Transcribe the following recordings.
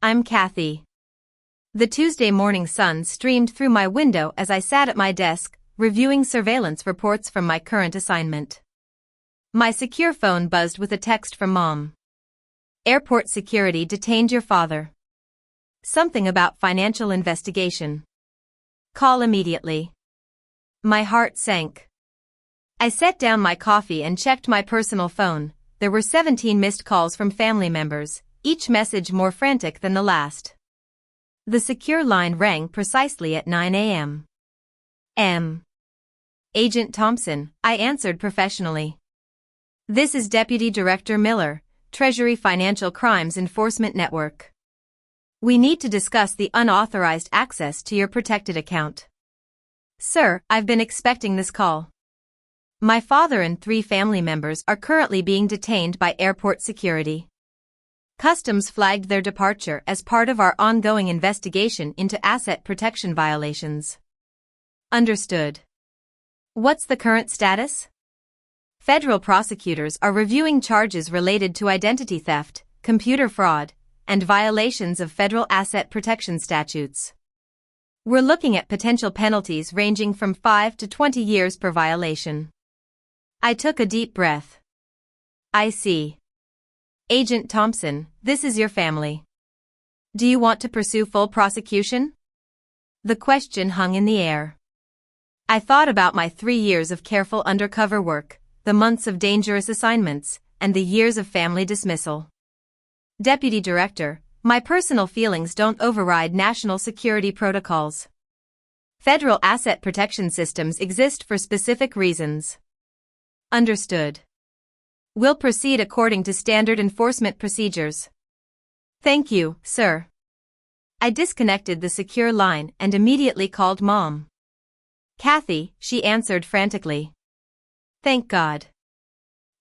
I'm Kathy. The Tuesday morning sun streamed through my window as I sat at my desk, reviewing surveillance reports from my current assignment. My secure phone buzzed with a text from Mom. Airport security detained your father. Something about financial investigation. Call immediately. My heart sank. I set down my coffee and checked my personal phone. There were 17 missed calls from family members, each message more frantic than the last. The secure line rang precisely at 9 a.m. Agent Thompson, I answered professionally. This is Deputy Director Miller, Treasury Financial Crimes Enforcement Network. We need to discuss the unauthorized access to your protected account. Sir, I've been expecting this call. My father and 3 family members are currently being detained by airport security. Customs flagged their departure as part of our ongoing investigation into asset protection violations. Understood. What's the current status? Federal prosecutors are reviewing charges related to identity theft, computer fraud, and violations of federal asset protection statutes. We're looking at potential penalties ranging from 5 to 20 years per violation. I took a deep breath. I see. Agent Thompson, this is your family. Do you want to pursue full prosecution? The question hung in the air. I thought about my 3 years of careful undercover work, the months of dangerous assignments, and the years of family dismissal. Deputy Director, my personal feelings don't override national security protocols. Federal asset protection systems exist for specific reasons. Understood. We'll proceed according to standard enforcement procedures. Thank you, sir. I disconnected the secure line and immediately called Mom. Kathy, she answered frantically. Thank God.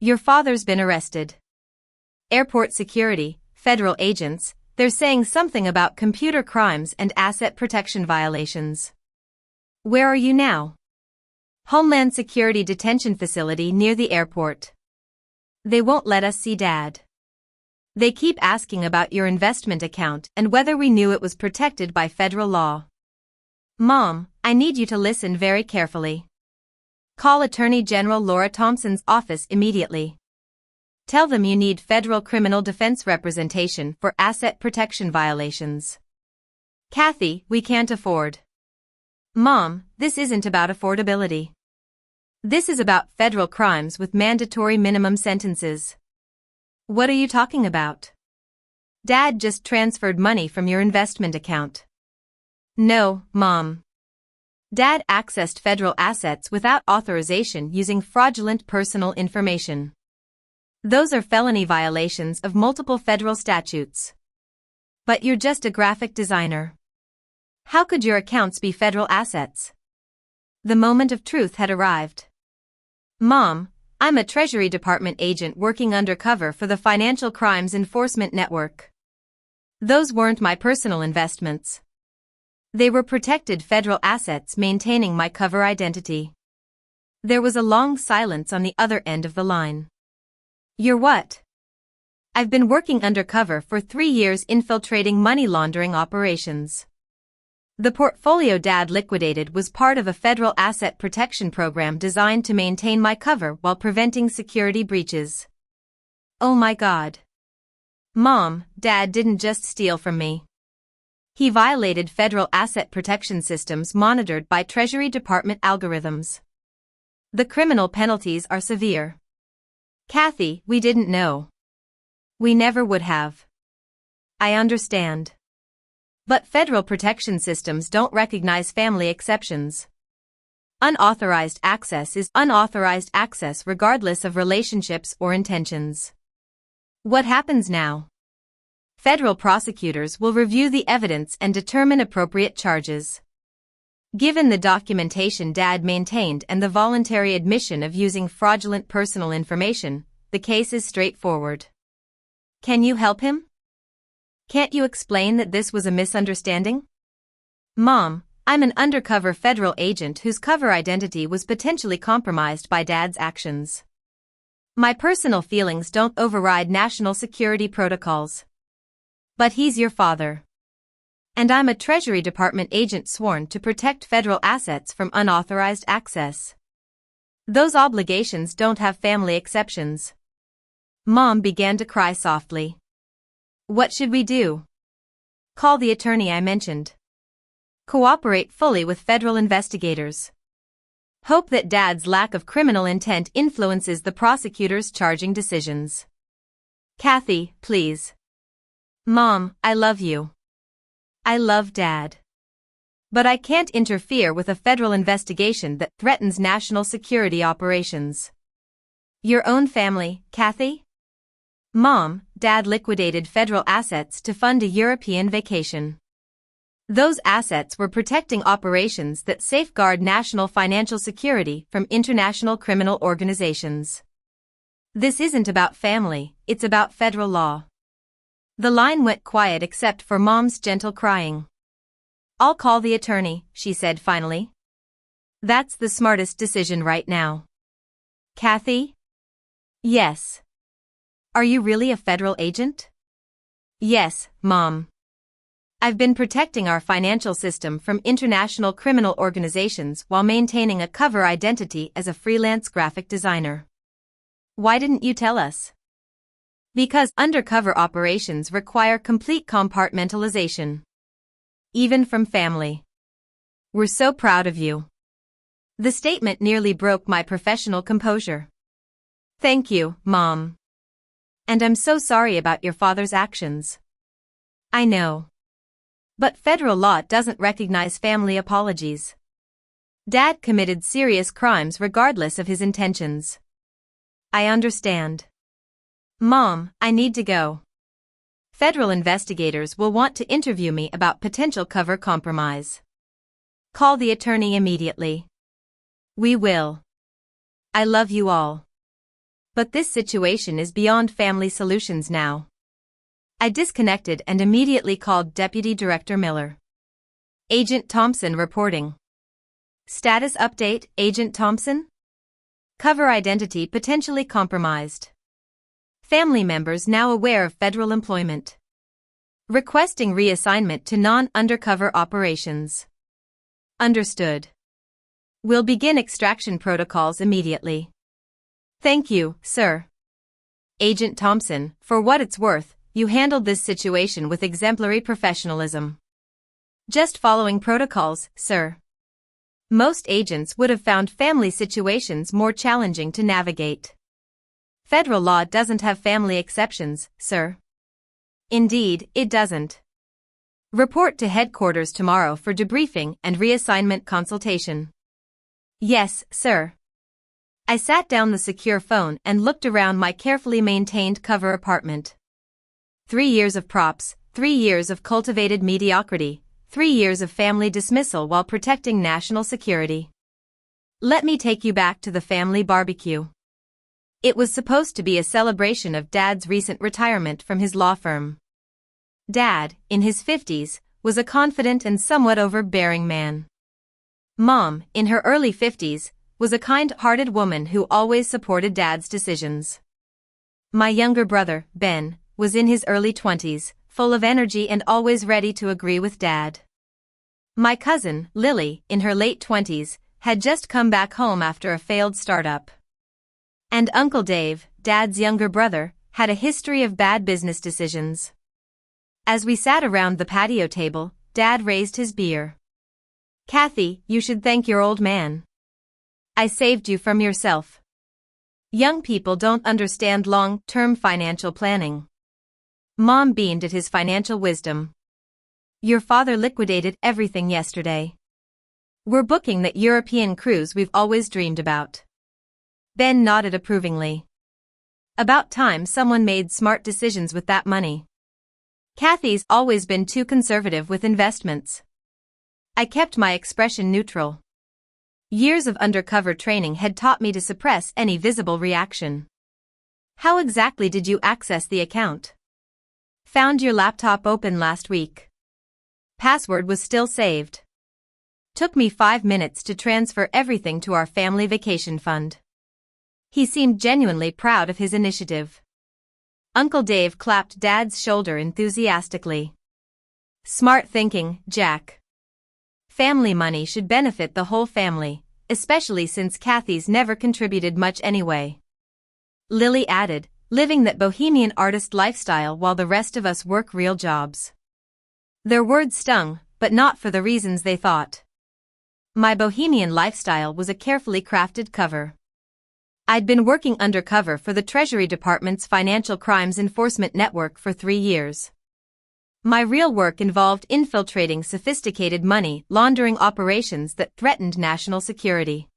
Your father's been arrested. Airport security, federal agents, they're saying something about computer crimes and asset protection violations. Where are you now? Homeland Security detention facility near the airport. They won't let us see Dad. They keep asking about your investment account and whether we knew it was protected by federal law. Mom, I need you to listen very carefully. Call Attorney General Laura Thompson's office immediately. Tell them you need federal criminal defense representation for asset protection violations. Kathy, we can't afford. Mom, this isn't about affordability. This is about federal crimes with mandatory minimum sentences. What are you talking about? Dad just transferred money from your investment account. No, Mom. Dad accessed federal assets without authorization using fraudulent personal information. Those are felony violations of multiple federal statutes. But you're just a graphic designer. How could your accounts be federal assets? The moment of truth had arrived. Mom, I'm a Treasury Department agent working undercover for the Financial Crimes Enforcement Network. Those weren't my personal investments. They were protected federal assets maintaining my cover identity. There was a long silence on the other end of the line. You're what? I've been working undercover for 3 years infiltrating money laundering operations. The portfolio Dad liquidated was part of a federal asset protection program designed to maintain my cover while preventing security breaches. Oh my God. Mom, Dad didn't just steal from me. He violated federal asset protection systems monitored by Treasury Department algorithms. The criminal penalties are severe. Kathy, we didn't know. We never would have. I understand. But federal protection systems don't recognize family exceptions. Unauthorized access is unauthorized access regardless of relationships or intentions. What happens now? Federal prosecutors will review the evidence and determine appropriate charges. Given the documentation Dad maintained and the voluntary admission of using fraudulent personal information, the case is straightforward. Can you help him? Can't you explain that this was a misunderstanding? Mom, I'm an undercover federal agent whose cover identity was potentially compromised by Dad's actions. My personal feelings don't override national security protocols. But he's your father. And I'm a Treasury Department agent sworn to protect federal assets from unauthorized access. Those obligations don't have family exceptions. Mom began to cry softly. What should we do? Call the attorney I mentioned. Cooperate fully with federal investigators. Hope that Dad's lack of criminal intent influences the prosecutor's charging decisions. Kathy, please. Mom, I love you. I love Dad. But I can't interfere with a federal investigation that threatens national security operations. Your own family, Kathy? Mom, Dad liquidated federal assets to fund a European vacation. Those assets were protecting operations that safeguard national financial security from international criminal organizations. This isn't about family, it's about federal law. The line went quiet except for Mom's gentle crying. I'll call the attorney, she said finally. That's the smartest decision right now. Kathy? Yes. Are you really a federal agent? Yes, Mom. I've been protecting our financial system from international criminal organizations while maintaining a cover identity as a freelance graphic designer. Why didn't you tell us? Because undercover operations require complete compartmentalization. Even from family. We're so proud of you. The statement nearly broke my professional composure. Thank you, Mom. And I'm so sorry about your father's actions. I know. But federal law doesn't recognize family apologies. Dad committed serious crimes regardless of his intentions. I understand. Mom, I need to go. Federal investigators will want to interview me about potential cover compromise. Call the attorney immediately. We will. I love you all. But this situation is beyond family solutions now. I disconnected and immediately called Deputy Director Miller. Agent Thompson reporting. Status update, Agent Thompson? Cover identity potentially compromised. Family members now aware of federal employment. Requesting reassignment to non-undercover operations. Understood. We'll begin extraction protocols immediately. Thank you, sir. Agent Thompson, for what it's worth, you handled this situation with exemplary professionalism. Just following protocols, sir. Most agents would have found family situations more challenging to navigate. Federal law doesn't have family exceptions, sir. Indeed, it doesn't. Report to headquarters tomorrow for debriefing and reassignment consultation. Yes, sir. I sat down the secure phone and looked around my carefully maintained cover apartment. 3 years of props, 3 years of cultivated mediocrity, 3 years of family dismissal while protecting national security. Let me take you back to the family barbecue. It was supposed to be a celebration of Dad's recent retirement from his law firm. Dad, in his 50s, was a confident and somewhat overbearing man. Mom, in her early 50s, was a kind-hearted woman who always supported Dad's decisions. My younger brother, Ben, was in his early 20s, full of energy and always ready to agree with Dad. My cousin, Lily, in her late 20s, had just come back home after a failed startup. And Uncle Dave, Dad's younger brother, had a history of bad business decisions. As we sat around the patio table, Dad raised his beer. Kathy, you should thank your old man. I saved you from yourself. Young people don't understand long-term financial planning. Mom beamed at his financial wisdom. Your father liquidated everything yesterday. We're booking that European cruise we've always dreamed about. Ben nodded approvingly. About time someone made smart decisions with that money. Kathy's always been too conservative with investments. I kept my expression neutral. Years of undercover training had taught me to suppress any visible reaction. How exactly did you access the account? Found your laptop open last week. Password was still saved. Took me 5 minutes to transfer everything to our family vacation fund. He seemed genuinely proud of his initiative. Uncle Dave clapped Dad's shoulder enthusiastically. Smart thinking, Jack. Family money should benefit the whole family, especially since Kathy's never contributed much anyway. Lily added, living that bohemian artist lifestyle while the rest of us work real jobs. Their words stung, but not for the reasons they thought. My bohemian lifestyle was a carefully crafted cover. I'd been working undercover for the Treasury Department's Financial Crimes Enforcement Network for 3 years. My real work involved infiltrating sophisticated money laundering operations that threatened national security.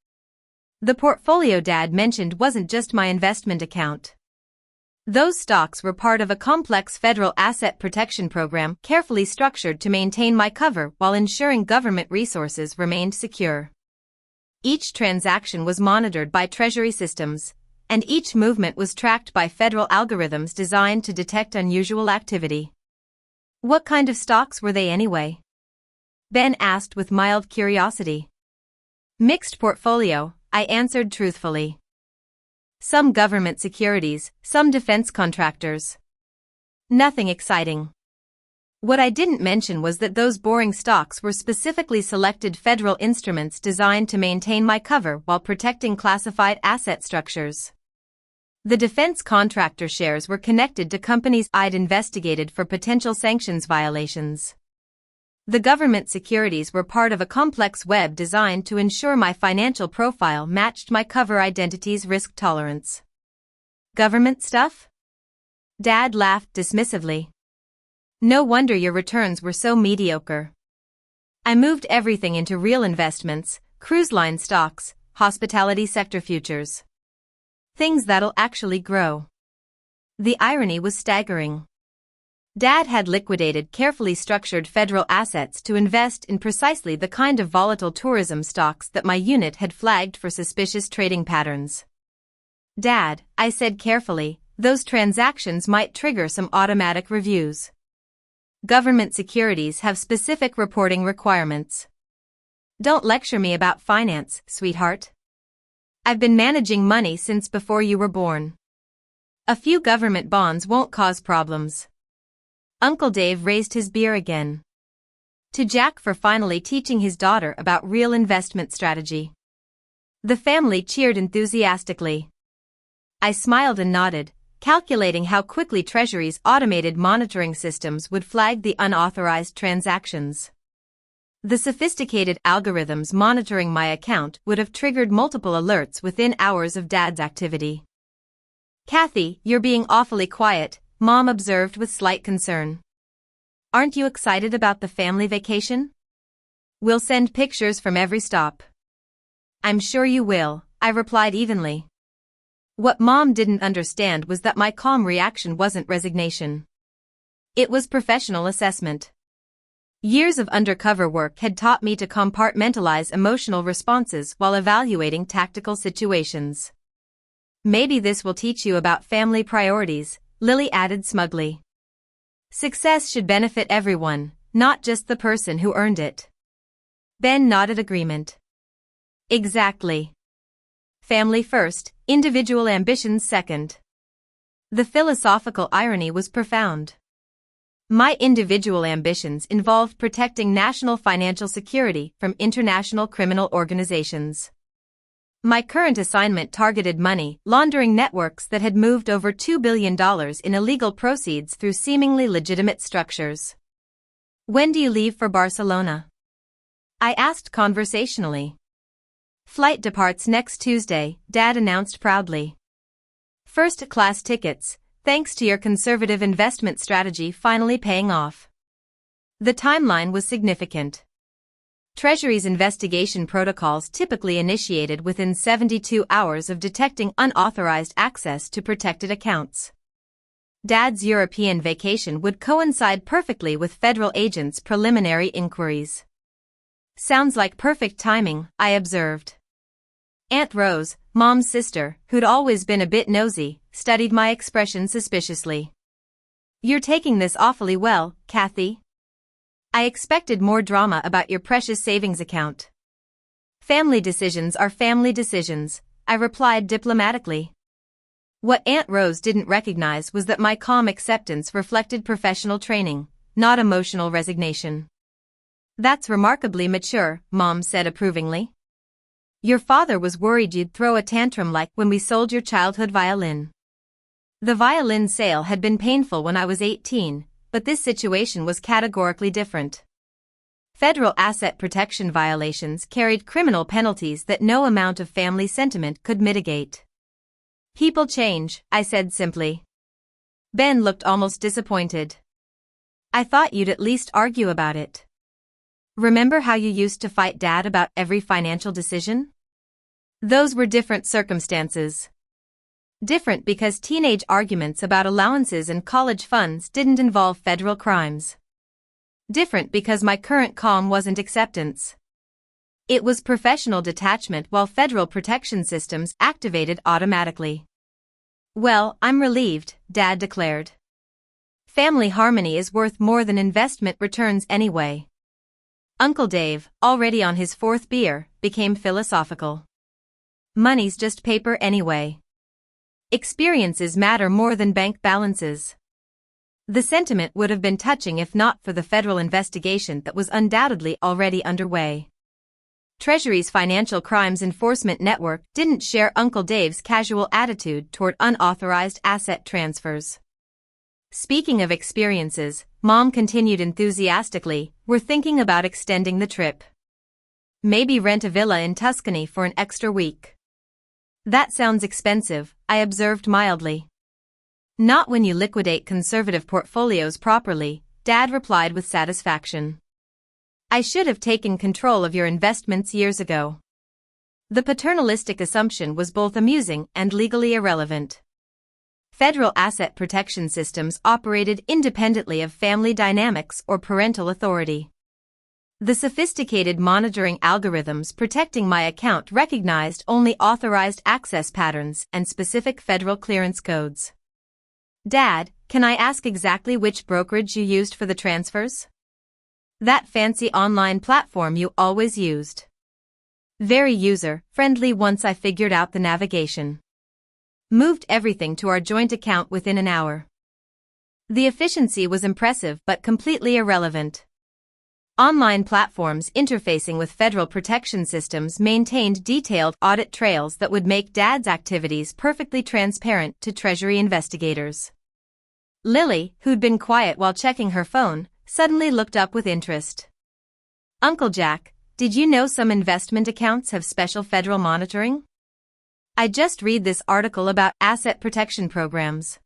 The portfolio Dad mentioned wasn't just my investment account. Those stocks were part of a complex federal asset protection program carefully structured to maintain my cover while ensuring government resources remained secure. Each transaction was monitored by Treasury systems, and each movement was tracked by federal algorithms designed to detect unusual activity. What kind of stocks were they anyway? Ben asked with mild curiosity. Mixed portfolio, I answered truthfully. Some government securities, some defense contractors. Nothing exciting. What I didn't mention was that those boring stocks were specifically selected federal instruments designed to maintain my cover while protecting classified asset structures. The defense contractor shares were connected to companies I'd investigated for potential sanctions violations. The government securities were part of a complex web designed to ensure my financial profile matched my cover identity's risk tolerance. Government stuff? Dad laughed dismissively. No wonder your returns were so mediocre. I moved everything into real investments, cruise line stocks, hospitality sector futures. Things that'll actually grow. The irony was staggering. Dad had liquidated carefully structured federal assets to invest in precisely the kind of volatile tourism stocks that my unit had flagged for suspicious trading patterns. Dad, I said carefully, those transactions might trigger some automatic reviews. Government securities have specific reporting requirements. Don't lecture me about finance, sweetheart. I've been managing money since before you were born. A few government bonds won't cause problems. Uncle Dave raised his beer again. To Jack for finally teaching his daughter about real investment strategy. The family cheered enthusiastically. I smiled and nodded, calculating how quickly Treasury's automated monitoring systems would flag the unauthorized transactions. The sophisticated algorithms monitoring my account would have triggered multiple alerts within hours of Dad's activity. Kathy, you're being awfully quiet, Mom observed with slight concern. Aren't you excited about the family vacation? We'll send pictures from every stop. I'm sure you will, I replied evenly. What Mom didn't understand was that my calm reaction wasn't resignation. It was professional assessment. Years of undercover work had taught me to compartmentalize emotional responses while evaluating tactical situations. Maybe this will teach you about family priorities, Lily added smugly. Success should benefit everyone, not just the person who earned it. Ben nodded agreement. Exactly. Family first, individual ambitions second. The philosophical irony was profound. My individual ambitions involved protecting national financial security from international criminal organizations. My current assignment targeted money laundering networks that had moved over $2 billion in illegal proceeds through seemingly legitimate structures. When do you leave for Barcelona? I asked conversationally. Flight departs next Tuesday, Dad announced proudly. First-class tickets, thanks to your conservative investment strategy finally paying off. The timeline was significant. Treasury's investigation protocols typically initiated within 72 hours of detecting unauthorized access to protected accounts. Dad's European vacation would coincide perfectly with federal agents' preliminary inquiries. Sounds like perfect timing, I observed. Aunt Rose, Mom's sister, who'd always been a bit nosy, studied my expression suspiciously. You're taking this awfully well, Kathy. I expected more drama about your precious savings account. Family decisions are family decisions, I replied diplomatically. What Aunt Rose didn't recognize was that my calm acceptance reflected professional training, not emotional resignation. "That's remarkably mature," Mom said approvingly. "Your father was worried you'd throw a tantrum like when we sold your childhood violin." The violin sale had been painful when I was 18, but this situation was categorically different. Federal asset protection violations carried criminal penalties that no amount of family sentiment could mitigate. "People change," I said simply. Ben looked almost disappointed. "I thought you'd at least argue about it. Remember how you used to fight Dad about every financial decision?" "Those were different circumstances." Different because teenage arguments about allowances and college funds didn't involve federal crimes. Different because my current calm wasn't acceptance. It was professional detachment while federal protection systems activated automatically. "Well, I'm relieved," Dad declared. "Family harmony is worth more than investment returns anyway." Uncle Dave, already on his fourth beer, became philosophical. "Money's just paper anyway. Experiences matter more than bank balances." The sentiment would have been touching if not for the federal investigation that was undoubtedly already underway. Treasury's Financial Crimes Enforcement Network didn't share Uncle Dave's casual attitude toward unauthorized asset transfers. "Speaking of experiences," Mom continued enthusiastically, "we're thinking about extending the trip. Maybe rent a villa in Tuscany for an extra week." "That sounds expensive," I observed mildly. "Not when you liquidate conservative portfolios properly," Dad replied with satisfaction. "I should have taken control of your investments years ago." The paternalistic assumption was both amusing and legally irrelevant. Federal asset protection systems operated independently of family dynamics or parental authority. The sophisticated monitoring algorithms protecting my account recognized only authorized access patterns and specific federal clearance codes. "Dad, can I ask exactly which brokerage you used for the transfers?" "That fancy online platform you always used. Very user-friendly once I figured out the navigation. Moved everything to our joint account within an hour." The efficiency was impressive but completely irrelevant. Online platforms interfacing with federal protection systems maintained detailed audit trails that would make Dad's activities perfectly transparent to Treasury investigators. Lily, who'd been quiet while checking her phone, suddenly looked up with interest. "Uncle Jack, did you know some investment accounts have special federal monitoring? I just read this article about asset protection programs."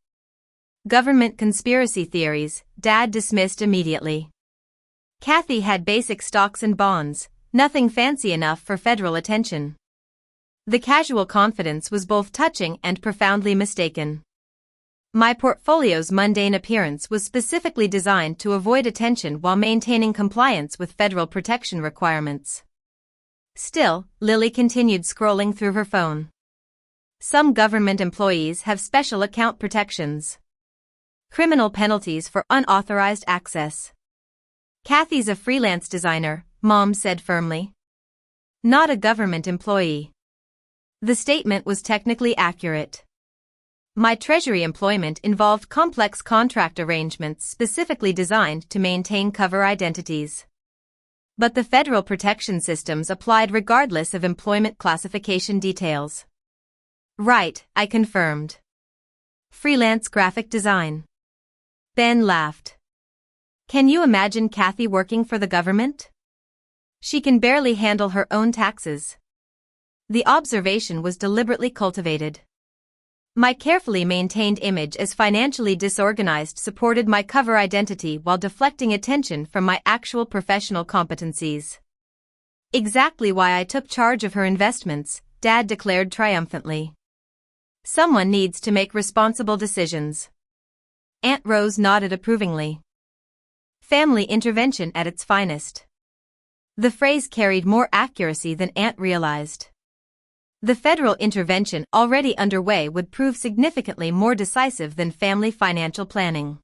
Government conspiracy theories, Dad dismissed immediately. Kathy had basic stocks and bonds, nothing fancy enough for federal attention. The casual confidence was both touching and profoundly mistaken. My portfolio's mundane appearance was specifically designed to avoid attention while maintaining compliance with federal protection requirements. Still, Lily continued scrolling through her phone. "Some government employees have special account protections. Criminal penalties for unauthorized access." "Kathy's a freelance designer," Mom said firmly. "Not a government employee." The statement was technically accurate. My Treasury employment involved complex contract arrangements specifically designed to maintain cover identities. But the federal protection systems applied regardless of employment classification details. "Right," I confirmed. "Freelance graphic design." Ben laughed. "Can you imagine Kathy working for the government? She can barely handle her own taxes." The observation was deliberately cultivated. My carefully maintained image as financially disorganized supported my cover identity while deflecting attention from my actual professional competencies. "Exactly why I took charge of her investments," Dad declared triumphantly. "Someone needs to make responsible decisions." Aunt Rose nodded approvingly. Family intervention at its finest. The phrase carried more accuracy than Aunt realized. The federal intervention already underway would prove significantly more decisive than family financial planning.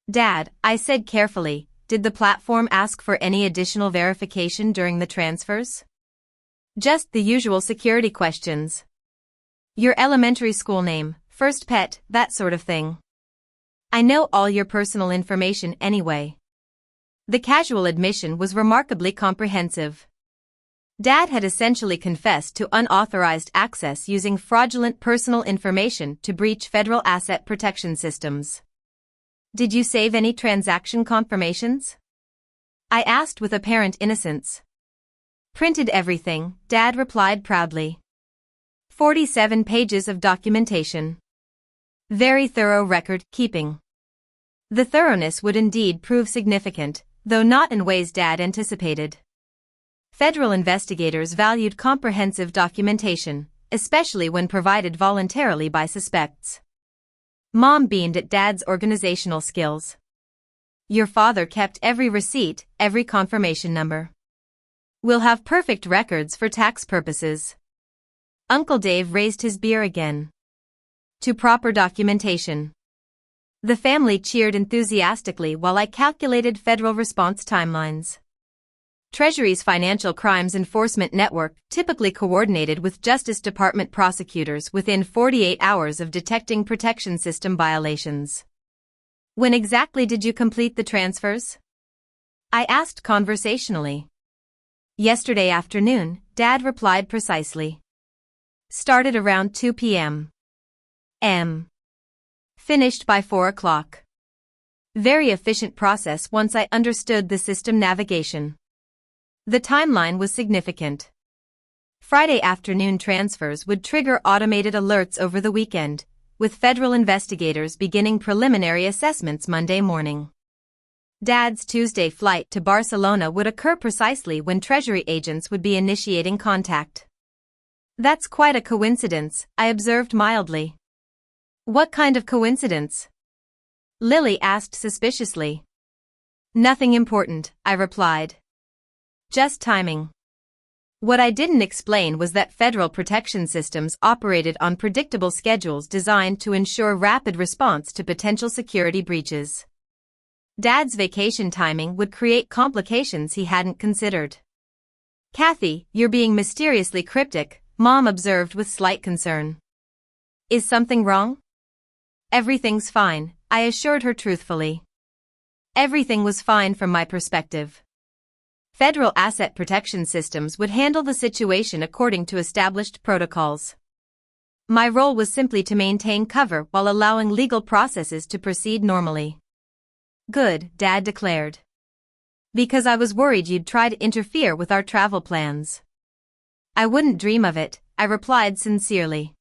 "Dad," I said carefully, "did the platform ask for any additional verification during the transfers?" "Just the usual security questions. Your elementary school name, first pet, that sort of thing. I know all your personal information anyway. The casual admission was remarkably comprehensive. Dad had essentially confessed to unauthorized access using fraudulent personal information to breach federal asset protection systems. Did you save any transaction confirmations? I asked with apparent innocence. Printed everything, Dad replied proudly. 47 pages of documentation. Very thorough record keeping. The thoroughness would indeed prove significant, though not in ways Dad anticipated. Federal investigators valued comprehensive documentation, especially when provided voluntarily by suspects. Mom beamed at Dad's organizational skills. Your father kept every receipt, every confirmation number. We'll have perfect records for tax purposes. Uncle Dave raised his beer again. To proper documentation. The family cheered enthusiastically while I calculated federal response timelines. Treasury's Financial Crimes Enforcement Network typically coordinated with Justice Department prosecutors within 48 hours of detecting protection system violations. When exactly did you complete the transfers? I asked conversationally. Yesterday afternoon, Dad replied precisely. Started around 2 p.m. Finished by 4 o'clock. Very efficient process once I understood the system navigation. The timeline was significant. Friday afternoon transfers would trigger automated alerts over the weekend, with federal investigators beginning preliminary assessments Monday morning. Dad's Tuesday flight to Barcelona would occur precisely when Treasury agents would be initiating contact. That's quite a coincidence, I observed mildly. What kind of coincidence? Lily asked suspiciously. Nothing important, I replied. Just timing. What I didn't explain was that federal protection systems operated on predictable schedules designed to ensure rapid response to potential security breaches. Dad's vacation timing would create complications he hadn't considered. Kathy, you're being mysteriously cryptic, Mom observed with slight concern. Is something wrong? Everything's fine, I assured her truthfully. Everything was fine from my perspective. Federal asset protection systems would handle the situation according to established protocols. My role was simply to maintain cover while allowing legal processes to proceed normally. Good, Dad declared. Because I was worried you'd try to interfere with our travel plans. I wouldn't dream of it, I replied sincerely.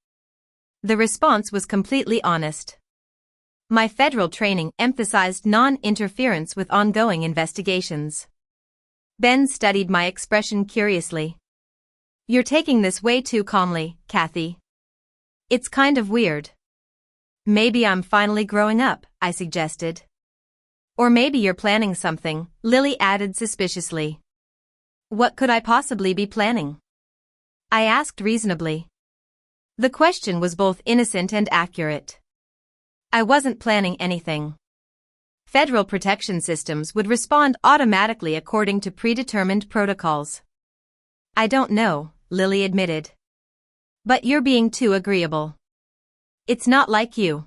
The response was completely honest. My federal training emphasized non-interference with ongoing investigations. Ben studied my expression curiously. You're taking this way too calmly, Kathy. It's kind of weird. Maybe I'm finally growing up, I suggested. Or maybe you're planning something, Lily added suspiciously. What could I possibly be planning? I asked reasonably. The question was both innocent and accurate. I wasn't planning anything. Federal protection systems would respond automatically according to predetermined protocols. I don't know, Lily admitted. But you're being too agreeable. It's not like you.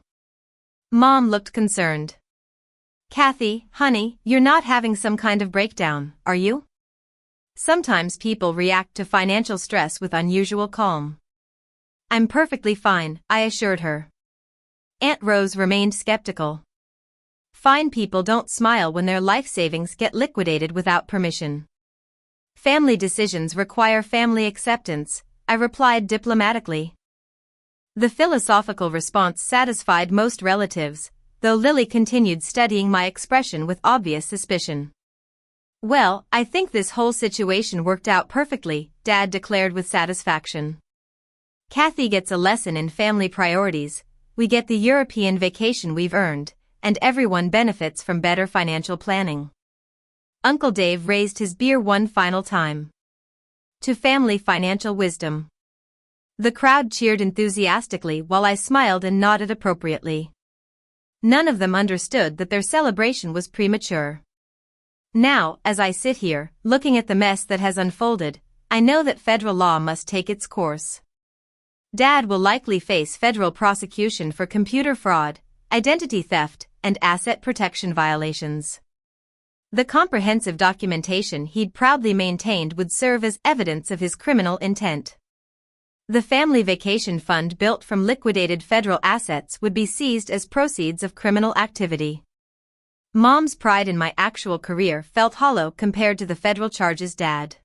Mom looked concerned. Kathy, honey, you're not having some kind of breakdown, are you? Sometimes people react to financial stress with unusual calm. I'm perfectly fine, I assured her. Aunt Rose remained skeptical. Fine people don't smile when their life savings get liquidated without permission. Family decisions require family acceptance, I replied diplomatically. The philosophical response satisfied most relatives, though Lily continued studying my expression with obvious suspicion. Well, I think this whole situation worked out perfectly, Dad declared with satisfaction. Kathy gets a lesson in family priorities, we get the European vacation we've earned, and everyone benefits from better financial planning. Uncle Dave raised his beer one final time. To family financial wisdom. The crowd cheered enthusiastically while I smiled and nodded appropriately. None of them understood that their celebration was premature. Now, as I sit here, looking at the mess that has unfolded, I know that federal law must take its course. Dad will likely face federal prosecution for computer fraud, identity theft, and asset protection violations. The comprehensive documentation he'd proudly maintained would serve as evidence of his criminal intent. The family vacation fund built from liquidated federal assets would be seized as proceeds of criminal activity. Mom's pride in my actual career felt hollow compared to the federal charges Dad